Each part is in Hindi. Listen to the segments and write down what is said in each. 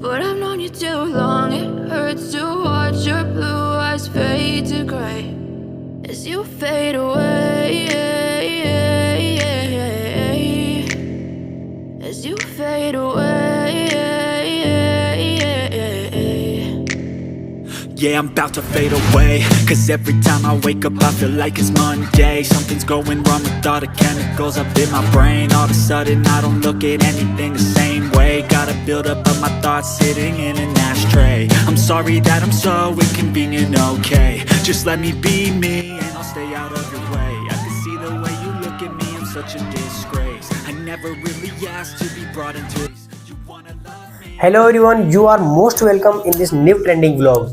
But I've known you too long. It hurts to watch your blue eyes fade to gray as you fade away. As you fade away. Yeah, I'm about to fade away, cause every time I wake up I feel like it's Monday. Something's going wrong with all the chemicals up in my brain. All of a sudden I don't look at anything the same way. Gotta build up of my thoughts sitting in an ashtray. I'm sorry that I'm so inconvenient, okay. Just let me be me and I'll stay out of your way. I can see the way you look at me, I'm such a disgrace. I never really asked to be brought into this. You wanna love me? Hello everyone, you are most welcome in this new trending vlog।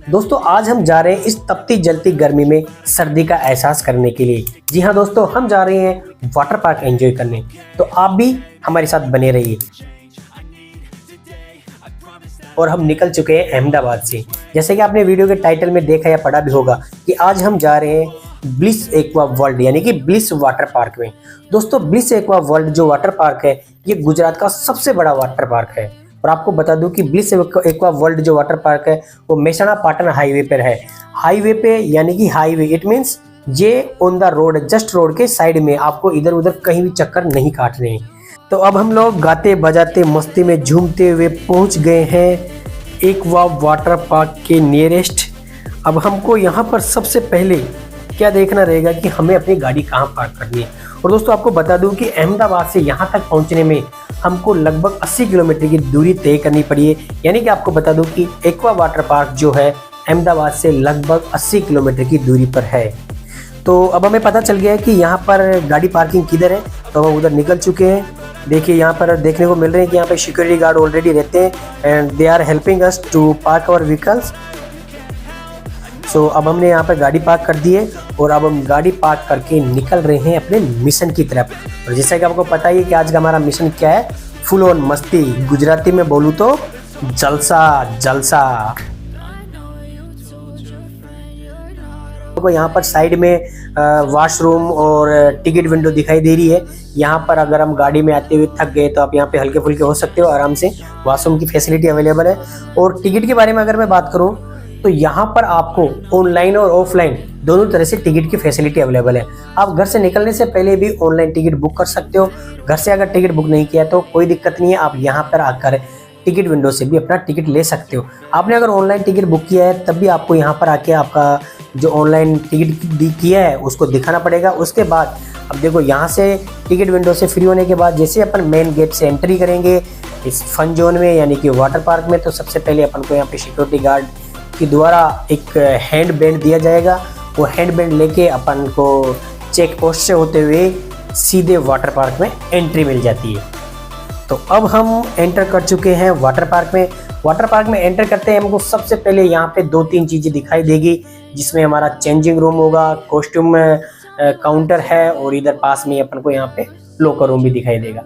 दोस्तों आज हम जा रहे हैं इस तपती जलती गर्मी में सर्दी का एहसास करने के लिए। जी हाँ दोस्तों, हम जा रहे हैं वाटर पार्क एंजॉय करने, तो आप भी हमारे साथ बने रहिए। और हम निकल चुके हैं अहमदाबाद से। जैसे कि आपने वीडियो के टाइटल में देखा या पढ़ा भी होगा कि आज हम जा रहे हैं ब्लिस एक्वा वर्ल्ड यानी कि ब्लिस वाटर पार्क में। दोस्तों ब्लिस एक्वा वर्ल्ड जो वाटर पार्क है ये गुजरात का सबसे बड़ा वाटर पार्क है। और आपको बता दूं कि ब्लिस एक्वा वर्ल्ड जो वाटर पार्क है वो मेहसाणा पाटन हाईवे पर है। हाईवे पे यानी कि हाईवे इट मीन्स ये on the road, just road के साइड में, आपको इधर उधर कहीं भी चक्कर नहीं काटने हैं। तो अब हम लोग गाते बजाते मस्ती में झूमते हुए पहुंच गए हैं एक्वा वाटर पार्क के नियरेस्ट। अब हमको यहाँ पर सबसे पहले क्या देखना रहेगा कि हमें अपनी गाड़ी कहाँ पार्क करनी है। और दोस्तों आपको बता दूं कि अहमदाबाद से यहाँ तक पहुँचने में हमको लगभग 80 किलोमीटर की दूरी तय करनी पड़ी है। यानी कि आपको बता दूं कि एक्वा वाटर पार्क जो है अहमदाबाद से लगभग 80 किलोमीटर की दूरी पर है। तो अब हमें पता चल गया है कि यहाँ पर गाड़ी पार्किंग किधर है, तो हम उधर निकल चुके हैं। देखिए यहाँ पर देखने को मिल रहे हैं कि यहाँ पर सिक्योरिटी गार्ड ऑलरेडी रहते हैं and they are helping us to park our vehicles. So अब हमने यहाँ पर गाड़ी पार्क कर दी है और अब हम गाड़ी पार्क करके निकल रहे हैं अपने मिशन की तरफ। और जैसा कि आपको पता ही है कि आज का हमारा मिशन क्या है, फुल ऑन मस्ती, गुजराती में बोलूँ तो जलसा जलसा। तो यहाँ पर साइड में वॉशरूम और टिकट विंडो दिखाई दे रही है। यहाँ पर अगर हम गाड़ी में आते हुए थक गए तो आप यहाँ पे हल्के फुल्के हो सकते हो आराम से। वॉशरूम की फैसिलिटी अवेलेबल है। और टिकट के बारे में अगर मैं बात करूँ तो यहाँ पर आपको ऑनलाइन और ऑफलाइन दोनों तरह से टिकट की फैसिलिटी अवेलेबल है। आप घर से निकलने से पहले भी ऑनलाइन टिकट बुक कर सकते हो। घर से अगर टिकट बुक नहीं किया तो कोई दिक्कत नहीं है, आप यहाँ पर आकर टिकट विंडो से भी अपना टिकट ले सकते हो। आपने अगर ऑनलाइन टिकट बुक किया है तब भी आपको यहाँ पर आके आपका जो ऑनलाइन टिकट किया है उसको दिखाना पड़ेगा। उसके बाद अब देखो यहाँ से टिकट विंडो से फ्री होने के बाद जैसे अपन मेन गेट से एंट्री करेंगे इस फन जोन में यानी कि वाटर पार्क में, तो सबसे पहले अपन को यहाँ पे सिक्योरिटी गार्ड के द्वारा एक हैंड बैंड दिया जाएगा। वो हैंड बैंड लेके अपन को चेक पोस्ट से होते हुए सीधे वाटर पार्क में एंट्री मिल जाती है। तो अब हम एंटर कर चुके हैं वाटर पार्क में। वाटर पार्क में एंटर करते हैं हमको सबसे पहले यहाँ पे 2-3 चीज़ें दिखाई देगी, जिसमें हमारा चेंजिंग रूम होगा, कॉस्ट्यूम काउंटर है और इधर पास में अपन को यहाँ पे लॉकर रूम भी दिखाई देगा।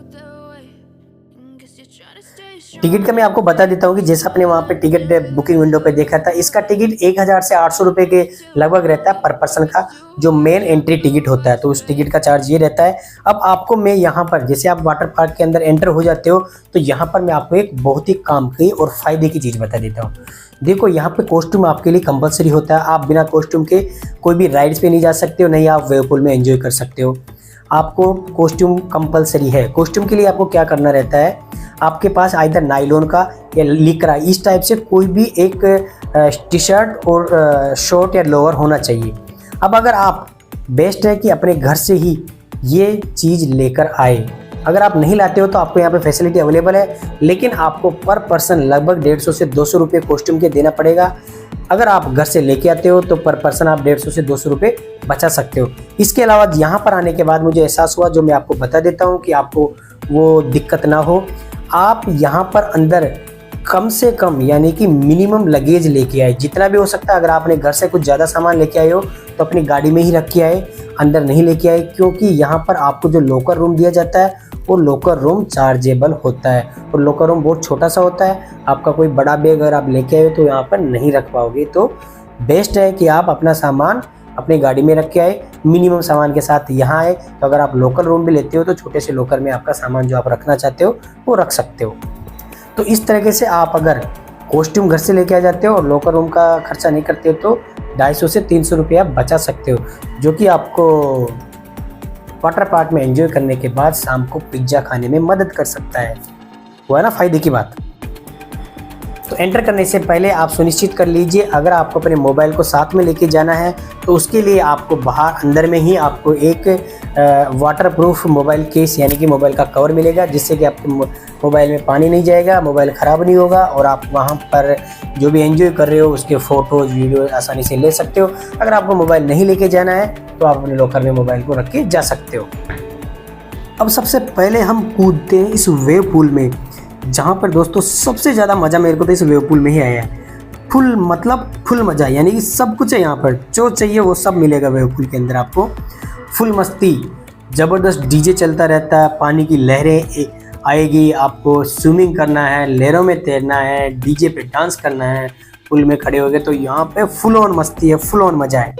टिकट का मैं आपको बता देता हूँ कि जैसा आपने वहाँ पे टिकट बुकिंग विंडो पे देखा था, इसका टिकट 1000 से 800 रुपये के लगभग रहता है पर पर्सन का, जो मेन एंट्री टिकट होता है। तो उस टिकट का चार्ज ये रहता है। अब आपको मैं यहाँ पर जैसे आप वाटर पार्क के अंदर एंटर हो जाते हो तो यहाँ पर मैं आपको एक बहुत ही काम की और फायदे की चीज़ बता देता हूँ। देखो यहाँ पे कॉस्ट्यूम आपके लिए कंपलसरी होता है। आप बिना कॉस्ट्यूम के कोई भी राइड्स पे नहीं जा सकते हो, नहीं आप वेव पूल में एंजॉय कर सकते हो। आपको कॉस्ट्यूम कंपलसरी है। कॉस्ट्यूम के लिए आपको क्या करना रहता है, आपके पास आइदर नायलॉन का या लिक्रा इस टाइप से कोई भी एक टी शर्ट और शॉर्ट या लोअर होना चाहिए। अब अगर आप बेस्ट है कि अपने घर से ही ये चीज़ लेकर आए। अगर आप नहीं लाते हो तो आपको यहाँ पे फैसिलिटी अवेलेबल है, लेकिन आपको पर पर्सन लगभग 150 से 200 रुपये कॉस्ट्यूम के देना पड़ेगा। अगर आप घर से लेके आते हो तो पर पर्सन आप 150 से 200 रुपये बचा सकते हो। इसके अलावा यहाँ पर आने के बाद मुझे एहसास हुआ, जो मैं आपको बता देता हूँ कि आपको वो दिक्कत ना हो। आप यहाँ पर अंदर कम से कम यानी कि मिनिमम लगेज लेके आए, जितना भी हो सकता है। अगर आपने घर से कुछ ज़्यादा सामान लेके आए हो तो अपनी गाड़ी में ही रख के आए, अंदर नहीं लेके आए, क्योंकि यहाँ पर आपको जो लॉकर रूम दिया जाता है वो लॉकर रूम चार्जेबल होता है और लॉकर रूम बहुत छोटा सा होता है। आपका कोई बड़ा बैग अगर आप लेके आए हो तो यहाँ पर नहीं रख पाओगे। तो बेस्ट है कि आप अपना सामान अपनी गाड़ी में रख के आए, मिनिमम सामान के साथ यहाँ आए। तो अगर आप लोकल रूम भी लेते हो तो छोटे से लॉकर में आपका सामान जो आप रखना चाहते हो वो रख सकते हो। तो इस तरीके से आप अगर कॉस्ट्यूम घर से लेके आ जाते हो और लॉकर रूम का खर्चा नहीं करते हो तो 250 से 300 रुपये आप बचा सकते हो, जो कि आपको वाटर पार्क में एंजॉय करने के बाद शाम को पिज्ज़ा खाने में मदद कर सकता है। वो है ना फ़ायदे की बात। तो एंटर करने से पहले आप सुनिश्चित कर लीजिए, अगर आपको अपने मोबाइल को साथ में लेके जाना है तो उसके लिए आपको बाहर अंदर में ही आपको एक वाटरप्रूफ मोबाइल केस यानी कि मोबाइल का कवर मिलेगा, जिससे कि आपके मोबाइल में पानी नहीं जाएगा, मोबाइल ख़राब नहीं होगा और आप वहाँ पर जो भी एंजॉय कर रहे हो उसके फ़ोटोज़ वीडियो आसानी से ले सकते हो। अगर आपको मोबाइल नहीं लेके जाना है तो आप अपने लॉकर में मोबाइल को रख के जा सकते हो। अब सबसे पहले हम कूदते हैं इस वेव पूल में, जहाँ पर दोस्तों सबसे ज़्यादा मज़ा मेरे को तो इस वेव पूल में ही आया है। फुल मतलब फुल मज़ा, यानी कि सब कुछ है यहाँ पर, जो चाहिए वो सब मिलेगा वेव पूल के अंदर आपको। फुल मस्ती, ज़बरदस्त डीजे चलता रहता है, पानी की लहरें आएगी, आपको स्विमिंग करना है, लहरों में तैरना है, डीजे पे डांस करना है, पूल में खड़े हो गए तो यहाँ पे फुल ऑन मस्ती है, फुल ऑन मज़ा है।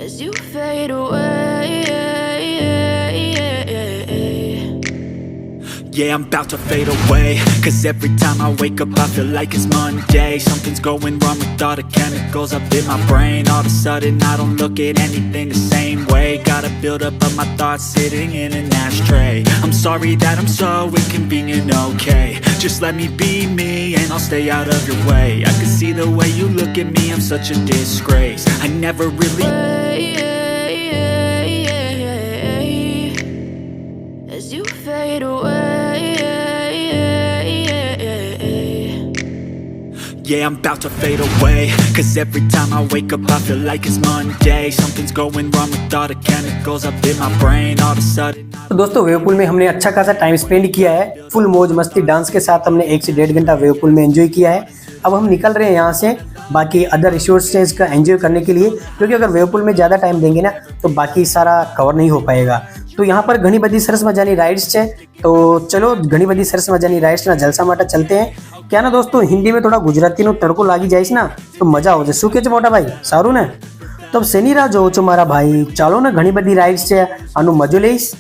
As you fade away, Yeah, I'm about to fade away, cause every time I wake up I feel like it's Monday. Something's going wrong with all the chemicals up in my brain. All of a sudden I don't look at anything the same way. Got a buildup of my thoughts sitting in an ashtray. I'm sorry that I'm so inconvenient, okay. Just let me be me and I'll stay out of your way. I can see the way you look at me, I'm such a disgrace. I never really as you fade away. Yeah, I'm about to fade away, cause every time I wake up I feel like it's Monday. Something's going wrong with all the chemicals up in my brain. All of a sudden तो दोस्तों वेव पूल में हमने अच्छा खासा टाइम स्पेंड किया है, फुल मौज मस्ती डांस के साथ हमने 1 से 1.5 घंटा वेव पूल में एंजॉय किया है। अब हम निकल रहे हैं यहाँ से बाकी अदर रिसोर्सेज का एंजॉय करने के लिए, क्योंकि अगर वेव पूल में ज़्यादा टाइम देंगे ना तो बाकी सारा कवर नहीं हो पाएगा। तो यहाँ पर घनी बधी सरस मजानी राइड्स है, तो चलो घनी बधी सरस मजानी राइड्स ना जलसा माटा चलते हैं। क्या ना दोस्तों, हिंदी में थोड़ा गुजराती नो तड़को लागी जाइस ना तो मजा हो जाए। શું કે છે મોટા ભાઈ, સારું ને? તો શેની રાહ જોવો છો મારા ભાઈ? ચાલો ને, ઘણી બધી રાઇડ્સ છે, આનો મજો લઈશ।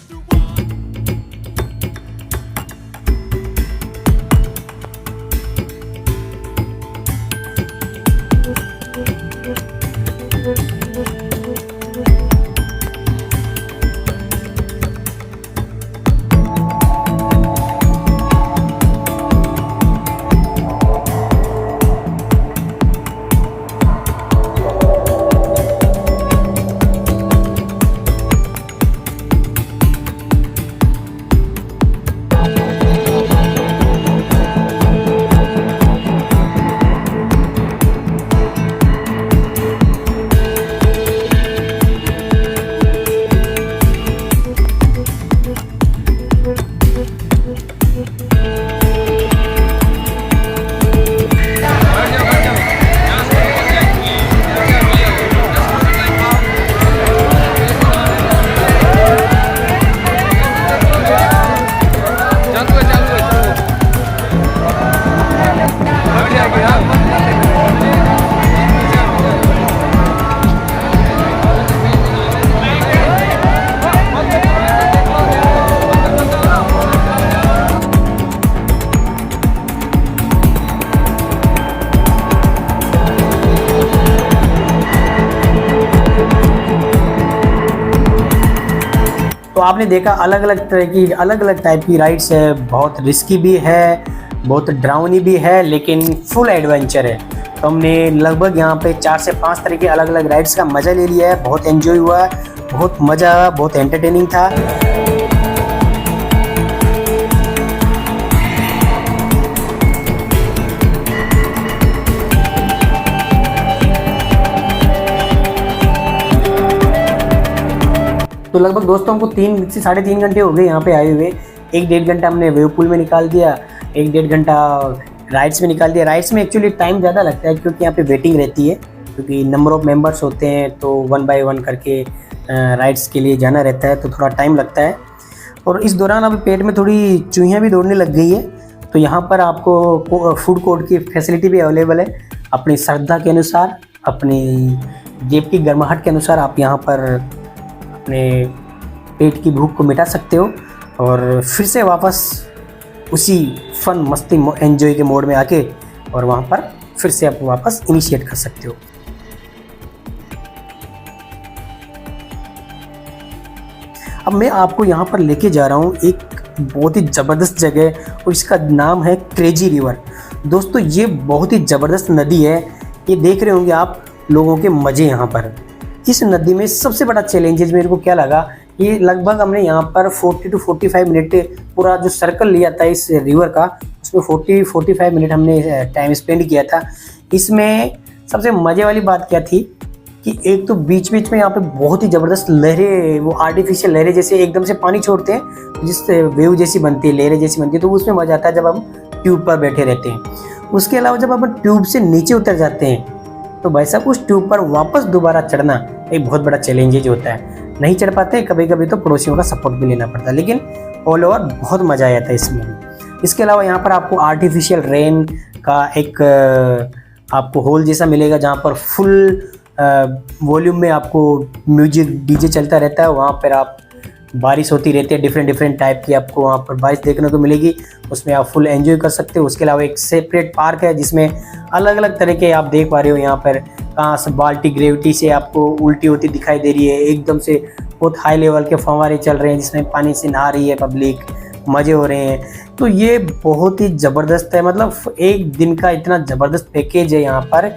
आपने देखा अलग अलग टाइप की राइड्स है, बहुत रिस्की भी है, बहुत डरावनी भी है, लेकिन फुल एडवेंचर है। तो हमने लगभग यहाँ पे 4 से 5 तरह के अलग अलग राइड्स का मज़ा ले लिया है। बहुत एंजॉय हुआ, बहुत मज़ा, बहुत एंटरटेनिंग था। तो लगभग दोस्तों हमको 3 से 3.5 घंटे हो गए यहाँ पे आए हुए। 1-1.5 घंटा हमने वेव पूल में निकाल दिया, 1-1.5 घंटा राइड्स में निकाल दिया। राइड्स में एक्चुअली टाइम ज़्यादा लगता है क्योंकि यहाँ पे वेटिंग रहती है, क्योंकि नंबर ऑफ़ मेंबर्स होते हैं तो 1 बाय 1 करके राइड्स के लिए जाना रहता है, तो थोड़ा टाइम लगता है। और इस दौरान अभी पेट में थोड़ी चूहियाँ भी दौड़ने लग गई है। तो यहाँ पर आपको फूड कोर्ट की फैसिलिटी भी अवेलेबल है। अपनी श्रद्धा के अनुसार, अपनी जेब की गर्माहट के अनुसार आप यहाँ पर अपने पेट की भूख को मिटा सकते हो और फिर से वापस उसी फन मस्ती एंजॉय के मोड में आके और वहाँ पर फिर से आप वापस इनिशिएट कर सकते हो। अब मैं आपको यहाँ पर लेके जा रहा हूँ एक बहुत ही ज़बरदस्त जगह और इसका नाम है क्रेजी रिवर। दोस्तों ये बहुत ही ज़बरदस्त नदी है। ये देख रहे होंगे आप लोगों के मज़े यहाँ पर। इस नदी में सबसे बड़ा चैलेंजेस मेरे को क्या लगा, ये लगभग हमने यहाँ पर 40 to 45 मिनट पूरा जो सर्कल लिया था इस रिवर का, उसमें 40-45 मिनट हमने टाइम स्पेंड किया था। इसमें सबसे मज़े वाली बात क्या थी कि एक तो बीच बीच में यहाँ पे बहुत ही ज़बरदस्त लहरें, वो आर्टिफिशियल लहरें जैसे एकदम से पानी छोड़ते हैं, जिससे वेव जैसी बनती है, लहरें जैसी बनती है, तो उसमें मज़ा आता है जब हम ट्यूब पर बैठे रहते हैं। उसके अलावा जब अपन ट्यूब से नीचे उतर जाते हैं तो भाई साहब उस ट्यूब पर वापस दोबारा चढ़ना एक बहुत बड़ा चैलेंज होता है। नहीं चढ़ पाते, कभी कभी तो पड़ोसियों का सपोर्ट भी लेना पड़ता है, लेकिन ऑल ओवर बहुत मज़ा आया था इसमें। इसके अलावा यहाँ पर आपको आर्टिफिशियल रेन का एक आपको होल जैसा मिलेगा जहाँ पर फुल वॉल्यूम में आपको म्यूजिक डीजे चलता रहता है। वहाँ पर आप बारिश होती रहती है, डिफरेंट टाइप की आपको वहाँ पर बारिश देखने को मिलेगी, उसमें आप फुल एंजॉय कर सकते हो। उसके अलावा एक सेपरेट पार्क है जिसमें अलग अलग तरह के आप देख पा रहे हो यहाँ पर कहाँ से बाल्टी ग्रेविटी से आपको उल्टी होती दिखाई दे रही है, एकदम से बहुत हाई लेवल के फव्वारे चल रहे हैं जिसमें पानी से नहा रही है पब्लिक, मज़े हो रहे हैं। तो ये बहुत ही ज़बरदस्त है, मतलब एक दिन का इतना ज़बरदस्त पैकेज है यहाँ पर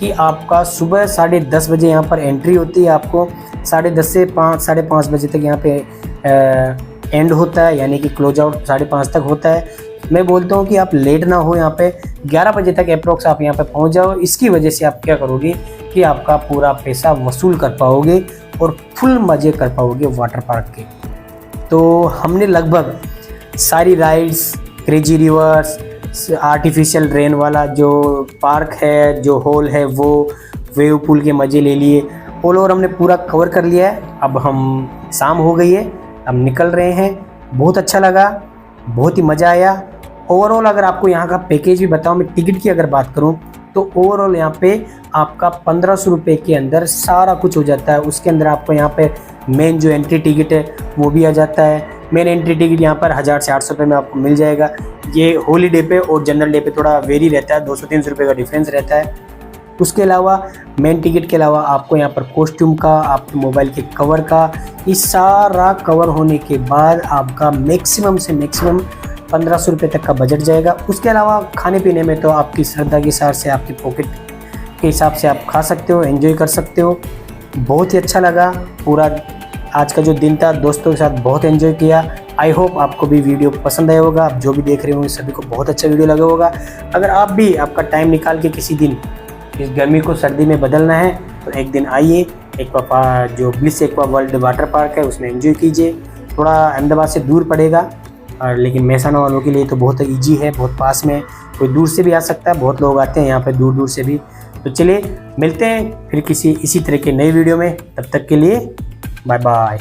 कि आपका सुबह 10:30 बजे यहाँ पर एंट्री होती है, आपको 10:30 से 5-5:30 बजे तक यहाँ पे एंड होता है, यानी कि क्लोज आउट 5:30 तक होता है। मैं बोलता हूँ कि आप लेट ना हो, यहाँ पे 11 बजे तक अप्रोक्स आप यहाँ पे पहुँच जाओ। इसकी वजह से आप क्या करोगे कि आपका पूरा पैसा वसूल कर पाओगे और फुल मज़े कर पाओगे वाटर पार्क के। तो हमने लगभग सारी rides, crazy reverse, artificial rain वाला जो पार्क है, जो हॉल है, वो वेव पूल के मज़े ले लिए। ऑल ओवर हमने पूरा कवर कर लिया है। अब हम शाम हो गई है, अब निकल रहे हैं। बहुत अच्छा लगा, बहुत ही मज़ा आया। ओवरऑल अगर आपको यहाँ का पैकेज भी बताऊँ, मैं टिकट की अगर बात करूँ तो ओवरऑल यहाँ पे आपका 1500 रुपये के अंदर सारा कुछ हो जाता है। उसके अंदर आपको यहाँ पे मेन जो एंट्री टिकट है वो भी आ जाता है। मेन एंट्री टिकट यहाँ पर 1000 से 800 रुपये में आपको मिल जाएगा। ये हॉलीडे पे और जनरल डे पे थोड़ा वेरी रहता है, 200-300 रुपये का डिफरेंस रहता है। उसके अलावा मेन टिकट के अलावा आपको यहाँ पर कॉस्ट्यूम का, आपके मोबाइल के कवर का, ये सारा कवर होने के बाद आपका मैक्सिमम से मैक्सिमम 1500 रुपये तक का बजट जाएगा। उसके अलावा खाने पीने में तो आपकी श्रद्धा के हिसाब से, आपकी पॉकेट के हिसाब से आप खा सकते हो, एंजॉय कर सकते हो। बहुत ही अच्छा लगा पूरा आज का जो दिन था, दोस्तों के साथ बहुत एंजॉय किया। आई होप आपको भी वीडियो पसंद आया होगा। आप जो भी देख रहे होंगे सभी को बहुत अच्छा वीडियो लगा होगा। अगर आप भी आपका टाइम निकाल के किसी दिन इस गर्मी को सर्दी में बदलना है तो एक दिन आइए, एक्वा जो bliss aqua world water park है उसमें एंजॉय कीजिए। थोड़ा अहमदाबाद से दूर पड़ेगा और लेकिन मेहसाना वालों के लिए तो बहुत ईजी है, बहुत पास में, कोई दूर से भी आ सकता है। बहुत लोग आते हैं यहाँ पे दूर दूर से भी। तो चलिए मिलते हैं फिर किसी इसी तरह के नए वीडियो में, तब तक के लिए बाय बाय।